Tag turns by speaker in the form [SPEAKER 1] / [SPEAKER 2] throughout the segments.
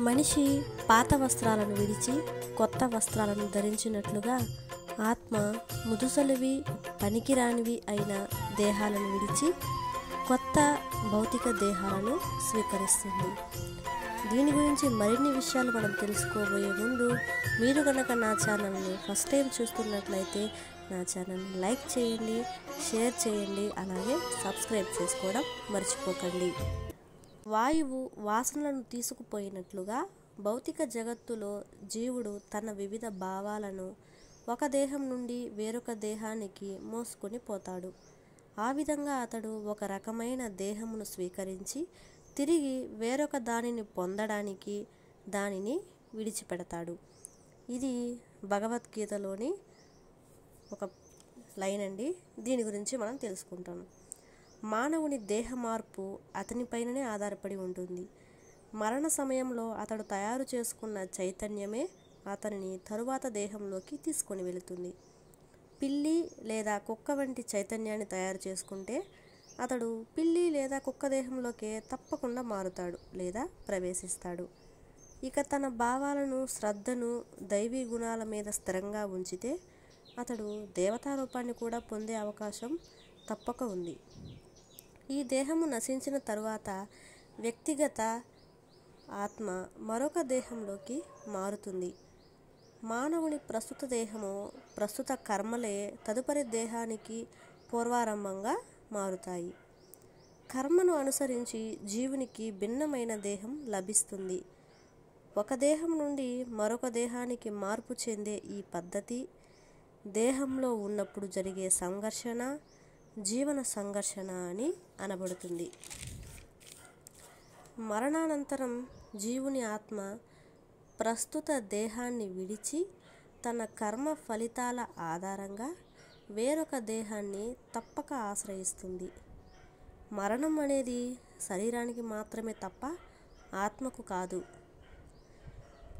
[SPEAKER 1] మనిషి పాత వస్త్రాలను విడిచి కొత్త వస్త్రాలను ధరించినట్లుగా ఆత్మ ముదుసలివి పనికిరానివి అయిన దేహాలను విడిచి కొత్త భౌతిక దేహాలను స్వీకరిస్తుంది. దీని గురించి మరిన్ని విషయాలు మనం తెలుసుకోబోయే ముందు మీరు కనుక నా ఛానల్ని ఫస్ట్ టైం చూస్తున్నట్లయితే నా ఛానల్ని లైక్ చేయండి, షేర్ చేయండి, అలాగే సబ్స్క్రైబ్ చేసుకోవడం మర్చిపోకండి. వాయువు వాసనలను తీసుకుపోయినట్లుగా భౌతిక జగత్తులో జీవుడు తన వివిధ భావాలను ఒక దేహం నుండి వేరొక దేహానికి మోసుకొని పోతాడు. ఆ విధంగా అతడు ఒక రకమైన దేహమును స్వీకరించి తిరిగి వేరొక దానిని పొందడానికి దానిని విడిచిపెడతాడు. ఇది భగవద్గీతలోని ఒక లైన్ అండి. దీని గురించి మనం తెలుసుకుంటాము. మానవుని దేహ మార్పు అతనిపైననే ఆధారపడి ఉంటుంది. మరణ సమయంలో అతడు తయారు చేసుకున్న చైతన్యమే అతనిని తరువాత దేహంలోకి తీసుకొని వెళుతుంది. పిల్లి లేదా కుక్క వంటి చైతన్యాన్ని తయారు చేసుకుంటే అతడు పిల్లి లేదా కుక్క దేహంలోకే తప్పకుండా మారుతాడు లేదా ప్రవేశిస్తాడు. ఇక తన భావాలను, శ్రద్ధను దైవీ గుణాల మీద స్థిరంగా ఉంచితే అతడు దేవతా రూపాన్ని కూడా పొందే అవకాశం తప్పక ఉంది. ఈ దేహము నశించిన తరువాత వ్యక్తిగత ఆత్మ మరొక దేహంలోకి మారుతుంది. మానవుని ప్రస్తుత దేహము, ప్రస్తుత కర్మలే తదుపరి దేహానికి పూర్వారంభంగా మారుతాయి. కర్మను అనుసరించి జీవునికి భిన్నమైన దేహం లభిస్తుంది. ఒక దేహం నుండి మరొక దేహానికి మార్పు చెందే ఈ పద్ధతి దేహంలో ఉన్నప్పుడు జరిగే సంఘర్షణ జీవన సంఘర్షణ అని అనబడుతుంది. మరణానంతరం జీవుని ఆత్మ ప్రస్తుత దేహాన్ని విడిచి తన కర్మ ఫలితాల ఆధారంగా వేరొక దేహాన్ని తప్పక ఆశ్రయిస్తుంది. మరణం అనేది శరీరానికి మాత్రమే తప్ప ఆత్మకు కాదు.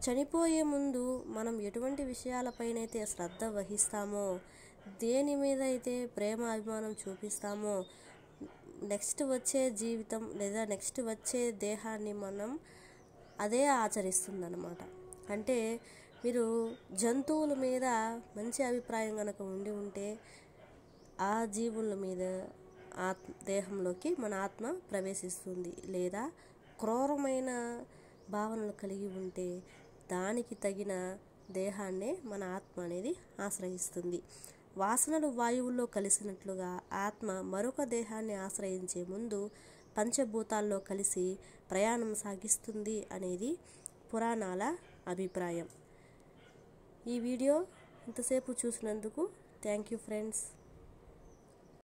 [SPEAKER 1] చనిపోయే ముందు మనం ఎటువంటి విషయాలపైనైతే శ్రద్ధ వహిస్తామో, దేని మీద అయితే ప్రేమ అభిమానం చూపిస్తామో, నెక్స్ట్ వచ్చే జీవితం లేదా నెక్స్ట్ వచ్చే దేహాన్ని మనం అదే ఆచరిస్తుందన్నమాట. అంటే మీరు జంతువుల మీద మంచి అభిప్రాయం కనుక ఉంటే ఆ జీవుల మీద దేహంలోకి మన ఆత్మ ప్రవేశిస్తుంది. లేదా క్రూరమైన భావనలు కలిగి ఉంటే దానికి తగిన దేహాన్నే మన ఆత్మ అనేది ఆశ్రయిస్తుంది. వాసనలు వాయువుల్లో కలిసినట్లుగా ఆత్మ మరొక దేహాన్ని ఆశ్రయించే ముందు పంచభూతాల్లో కలిసి ప్రయాణం సాగిస్తుంది అనేది పురాణాల అభిప్రాయం. ఈ వీడియో ఇంతసేపు చూసినందుకు థ్యాంక్ యూ ఫ్రెండ్స్.